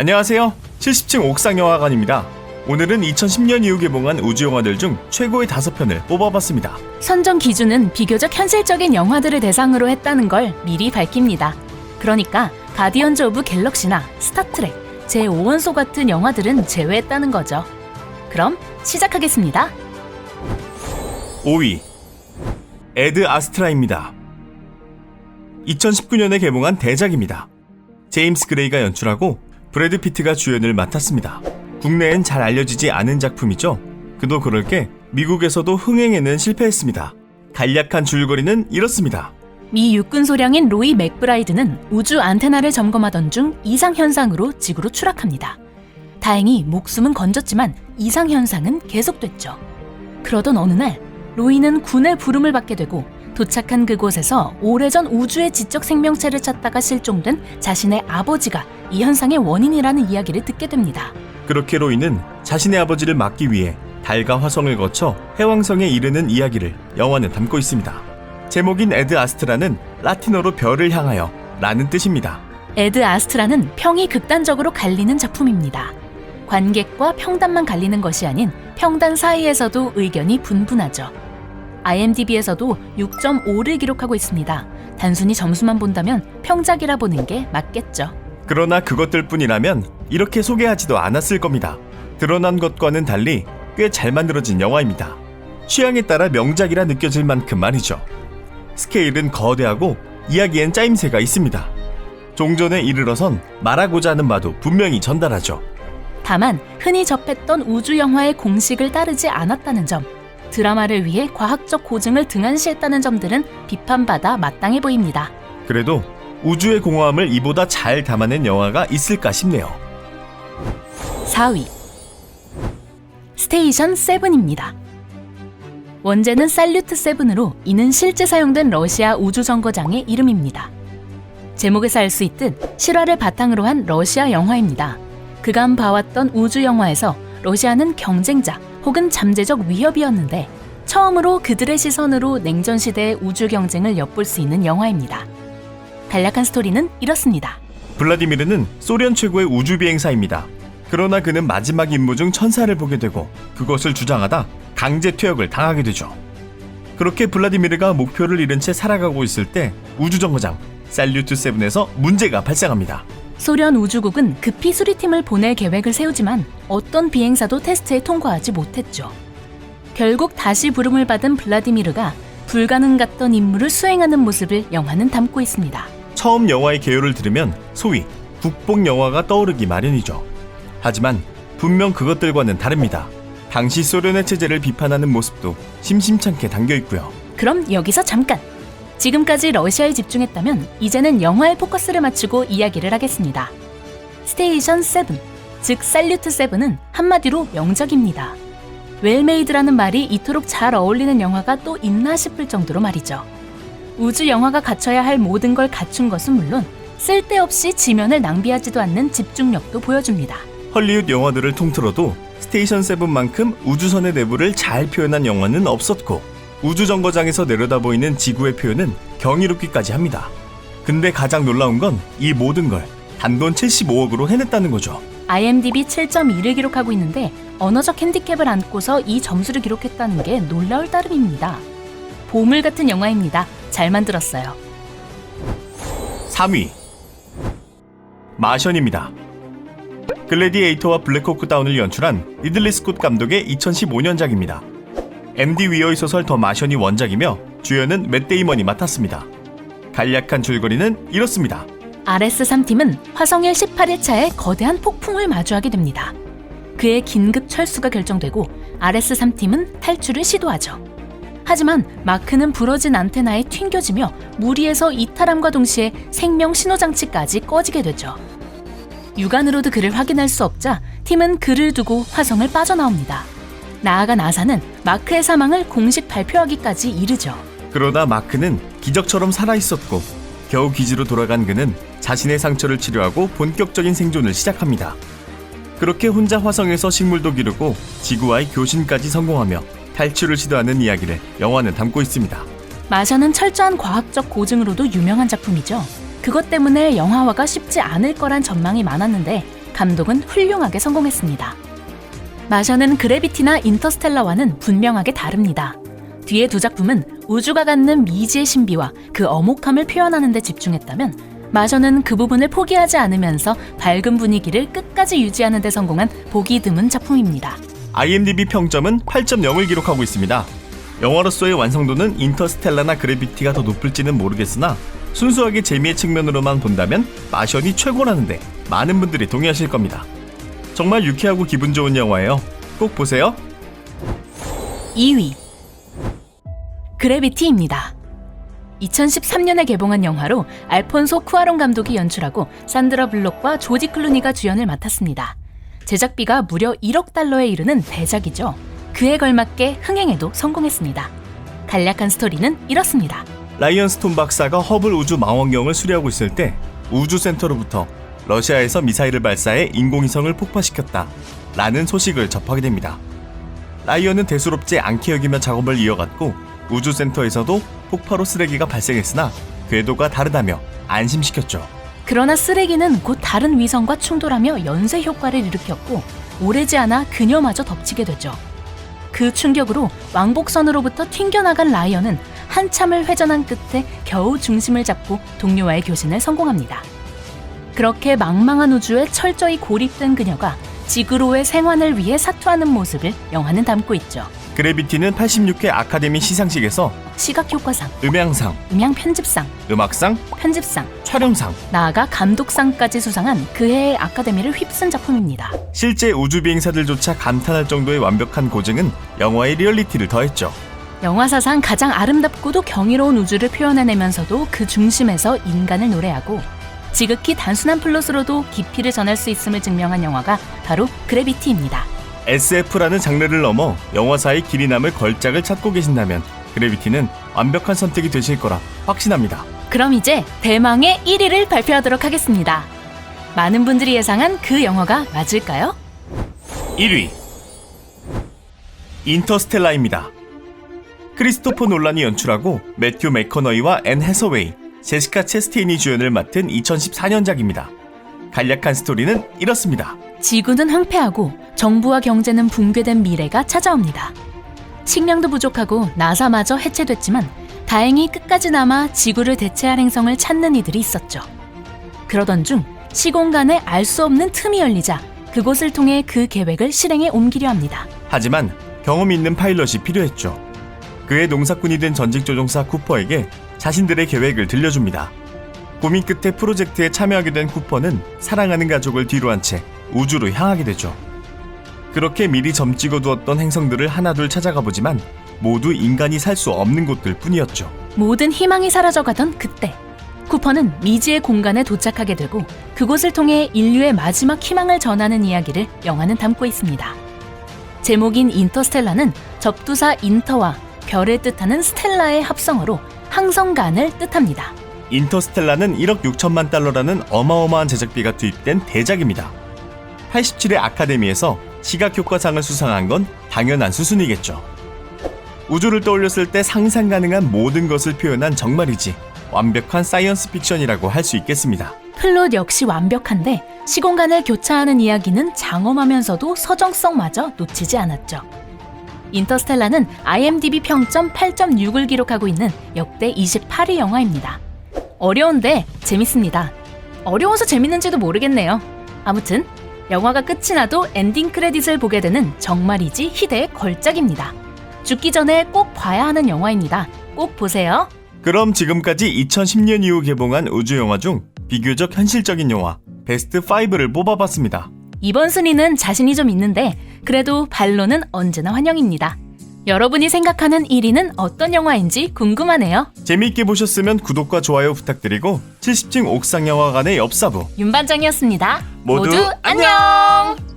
안녕하세요. 70층 옥상영화관입니다. 오늘은 2010년 이후 개봉한 우주영화들 중 최고의 5편을 뽑아봤습니다. 선정 기준은 비교적 현실적인 영화들을 대상으로 했다는 걸 미리 밝힙니다. 그러니까 가디언즈 오브 갤럭시나 스타트렉, 제5원소 같은 영화들은 제외했다는 거죠. 그럼 시작하겠습니다. 5위 에드 아스트라입니다. 2019년에 개봉한 대작입니다. 제임스 그레이가 연출하고 브래드 피트가 주연을 맡았습니다. 국내엔 잘 알려지지 않은 작품이죠. 그도 그럴 게 미국에서도 흥행에는 실패했습니다. 간략한 줄거리는 이렇습니다. 미 육군 소령인 로이 맥브라이드는 우주 안테나를 점검하던 중 이상현상으로 지구로 추락합니다. 다행히 목숨은 건졌지만 이상현상은 계속됐죠. 그러던 어느 날 로이는 군의 부름을 받게 되고 도착한 그곳에서 오래전 우주의 지적 생명체를 찾다가 실종된 자신의 아버지가 이 현상의 원인이라는 이야기를 듣게 됩니다. 그렇게 로이는 자신의 아버지를 막기 위해 달과 화성을 거쳐 해왕성에 이르는 이야기를 영화는 담고 있습니다. 제목인 에드 아스트라는 라틴어로 별을 향하여 라는 뜻입니다. 에드 아스트라는 평이 극단적으로 갈리는 작품입니다. 관객과 평단만 갈리는 것이 아닌 평단 사이에서도 의견이 분분하죠. IMDb에서도 6.5를 기록하고 있습니다. 단순히 점수만 본다면 평작이라 보는 게 맞겠죠. 그러나 그것들 뿐이라면 이렇게 소개하지도 않았을 겁니다. 드러난 것과는 달리 꽤 잘 만들어진 영화입니다. 취향에 따라 명작이라 느껴질 만큼 말이죠. 스케일은 거대하고 이야기엔 짜임새가 있습니다. 종전에 이르러선 말하고자 하는 바도 분명히 전달하죠. 다만 흔히 접했던 우주 영화의 공식을 따르지 않았다는 점, 드라마를 위해 과학적 고증을 등한시했다는 점들은 비판받아 마땅해 보입니다. 그래도 우주의 공허함을 이보다 잘 담아낸 영화가 있을까 싶네요. 4위 스테이션 7입니다. 원제는 살류트 7으로 이는 실제 사용된 러시아 우주정거장의 이름입니다. 제목에서 알 수 있듯 실화를 바탕으로 한 러시아 영화입니다. 그간 봐왔던 우주 영화에서 러시아는 경쟁자 혹은 잠재적 위협이었는데 처음으로 그들의 시선으로 냉전 시대의 우주 경쟁을 엿볼 수 있는 영화입니다. 간략한 스토리는 이렇습니다. 블라디미르는 소련 최고의 우주비행사입니다. 그러나 그는 마지막 임무 중 천사를 보게 되고 그것을 주장하다 강제 퇴역을 당하게 되죠. 그렇게 블라디미르가 목표를 잃은 채 살아가고 있을 때 우주정거장 살류트 7에서 문제가 발생합니다. 소련 우주국은 급히 수리팀을 보낼 계획을 세우지만 어떤 비행사도 테스트에 통과하지 못했죠. 결국 다시 부름을 받은 블라디미르가 불가능 같던 임무를 수행하는 모습을 영화는 담고 있습니다. 처음 영화의 개요를 들으면 소위 국뽕 영화가 떠오르기 마련이죠. 하지만 분명 그것들과는 다릅니다. 당시 소련의 체제를 비판하는 모습도 심심찮게 담겨있고요. 그럼 여기서 잠깐! 지금까지 러시아에 집중했다면 이제는 영화에 포커스를 맞추고 이야기를 하겠습니다. 스테이션 7, 즉 살류트 7은 한마디로 명작입니다. 웰메이드라는 말이 이토록 잘 어울리는 영화가 또 있나 싶을 정도로 말이죠. 우주 영화가 갖춰야 할 모든 걸 갖춘 것은 물론 쓸데없이 지면을 낭비하지도 않는 집중력도 보여줍니다. 헐리우드 영화들을 통틀어도 스테이션 7만큼 우주선의 내부를 잘 표현한 영화는 없었고 우주정거장에서 내려다 보이는 지구의 표현은 경이롭기까지 합니다. 근데 가장 놀라운 건 이 모든 걸 단돈 75억으로 해냈다는 거죠. IMDb 7.2를 기록하고 있는데 언어적 핸디캡을 안고서 이 점수를 기록했다는 게 놀라울 따름입니다. 보물 같은 영화입니다. 잘 만들었어요. 3위 마션입니다. 글래디에이터와 블랙호크 다운을 연출한 리들리 스콧 감독의 2015년작입니다. MD 위어의 소설 더 마션이 원작이며 주연은 맷 데이먼이 맡았습니다. 간략한 줄거리는 이렇습니다. RS-3팀은 화성의 18일차에 거대한 폭풍을 마주하게 됩니다. 그의 긴급 철수가 결정되고 RS-3팀은 탈출을 시도하죠. 하지만 마크는 부러진 안테나에 튕겨지며 무리해서 이탈함과 동시에 생명 신호장치까지 꺼지게 되죠. 육안으로도 그를 확인할 수 없자 팀은 그를 두고 화성을 빠져나옵니다. 나아가 나사는 마크의 사망을 공식 발표하기까지 이르죠. 그러다 마크는 기적처럼 살아있었고 겨우 기지로 돌아간 그는 자신의 상처를 치료하고 본격적인 생존을 시작합니다. 그렇게 혼자 화성에서 식물도 기르고 지구와의 교신까지 성공하며 탈출을 시도하는 이야기를 영화는 담고 있습니다. 마션은 철저한 과학적 고증으로도 유명한 작품이죠. 그것 때문에 영화화가 쉽지 않을 거란 전망이 많았는데 감독은 훌륭하게 성공했습니다. 마션은 그래비티나 인터스텔라와는 분명하게 다릅니다. 뒤에 두 작품은 우주가 갖는 미지의 신비와 그 엄혹함을 표현하는 데 집중했다면 마션은 그 부분을 포기하지 않으면서 밝은 분위기를 끝까지 유지하는 데 성공한 보기 드문 작품입니다. IMDb 평점은 8.0을 기록하고 있습니다. 영화로서의 완성도는 인터스텔라나 그래비티가 더 높을지는 모르겠으나 순수하게 재미의 측면으로만 본다면 마션이 최고라는데 많은 분들이 동의하실 겁니다. 정말 유쾌하고 기분 좋은 영화예요. 꼭 보세요. 2위 그래비티입니다. 2013년에 개봉한 영화로 알폰소 쿠아론 감독이 연출하고 산드라 블록과 조지 클루니가 주연을 맡았습니다. 제작비가 무려 1억 달러에 이르는 대작이죠. 그에 걸맞게 흥행에도 성공했습니다. 간략한 스토리는 이렇습니다. 라이언 스톤 박사가 허블 우주 망원경을 수리하고 있을 때 우주센터로부터 러시아에서 미사일을 발사해 인공위성을 폭파시켰다 라는 소식을 접하게 됩니다. 라이언은 대수롭지 않게 여기며 작업을 이어갔고 우주센터에서도 폭파로 쓰레기가 발생했으나 궤도가 다르다며 안심시켰죠. 그러나 쓰레기는 곧 다른 위성과 충돌하며 연쇄 효과를 일으켰고 오래지 않아 그녀마저 덮치게 되죠. 그 충격으로 왕복선으로부터 튕겨나간 라이언은 한참을 회전한 끝에 겨우 중심을 잡고 동료와의 교신에 성공합니다. 그렇게 망망한 우주에 철저히 고립된 그녀가 지구로의 생환을 위해 사투하는 모습을 영화는 담고 있죠. 그래비티는 86회 아카데미 시상식에서 시각효과상, 음향상, 음향편집상, 음악상, 편집상, 촬영상, 나아가 감독상까지 수상한 그해의 아카데미를 휩쓴 작품입니다. 실제 우주 비행사들조차 감탄할 정도의 완벽한 고증은 영화의 리얼리티를 더했죠. 영화사상 가장 아름답고도 경이로운 우주를 표현해내면서도 그 중심에서 인간을 노래하고 지극히 단순한 플롯으로도 깊이를 전할 수 있음을 증명한 영화가 바로 그래비티입니다. SF라는 장르를 넘어 영화사의 길이 남을 걸작을 찾고 계신다면 그래비티는 완벽한 선택이 되실 거라 확신합니다. 그럼 이제 대망의 1위를 발표하도록 하겠습니다. 많은 분들이 예상한 그 영화가 맞을까요? 1위 인터스텔라입니다. 크리스토퍼 놀란이 연출하고 매튜 맥커너이와 앤 해서웨이, 제시카 체스테인이 주연을 맡은 2014년작입니다. 간략한 스토리는 이렇습니다. 지구는 황폐하고 정부와 경제는 붕괴된 미래가 찾아옵니다. 식량도 부족하고 나사마저 해체됐지만 다행히 끝까지 남아 지구를 대체할 행성을 찾는 이들이 있었죠. 그러던 중 시공간에 알 수 없는 틈이 열리자 그곳을 통해 그 계획을 실행에 옮기려 합니다. 하지만 경험 있는 파일럿이 필요했죠. 그의 농사꾼이 된 전직조종사 쿠퍼에게 자신들의 계획을 들려줍니다. 고민 끝에 프로젝트에 참여하게 된 쿠퍼는 사랑하는 가족을 뒤로 한 채 우주로 향하게 되죠. 그렇게 미리 점찍어 두었던 행성들을 하나둘 찾아가 보지만 모두 인간이 살 수 없는 곳들 뿐이었죠. 모든 희망이 사라져가던 그때 쿠퍼는 미지의 공간에 도착하게 되고 그곳을 통해 인류의 마지막 희망을 전하는 이야기를 영화는 담고 있습니다. 제목인 인터스텔라는 접두사 인터와 별을 뜻하는 스텔라의 합성어로 항성간을 뜻합니다. 인터스텔라는 1억 6천만 달러라는 어마어마한 제작비가 투입된 대작입니다. 87회 아카데미에서 시각효과상을 수상한 건 당연한 수순이겠죠. 우주를 떠올렸을 때 상상 가능한 모든 것을 표현한 정말이지 완벽한 사이언스 픽션이라고 할 수 있겠습니다. 플롯 역시 완벽한데 시공간을 교차하는 이야기는 장엄하면서도 서정성마저 놓치지 않았죠. 인터스텔라는 IMDb 평점 8.6을 기록하고 있는 역대 28위 영화입니다. 어려운데 재밌습니다. 어려워서 재밌는지도 모르겠네요. 아무튼 영화가 끝이 나도 엔딩 크레딧을 보게 되는 정말이지 희대의 걸작입니다. 죽기 전에 꼭 봐야 하는 영화입니다. 꼭 보세요. 그럼 지금까지 2010년 이후 개봉한 우주 영화 중 비교적 현실적인 영화 베스트 5를 뽑아봤습니다. 이번 순위는 자신이 좀 있는데 그래도 반론은 언제나 환영입니다. 여러분이 생각하는 1위는 어떤 영화인지 궁금하네요. 재미있게 보셨으면 구독과 좋아요 부탁드리고 70층 옥상영화관의 엽사부 윤반장이었습니다. 모두 안녕!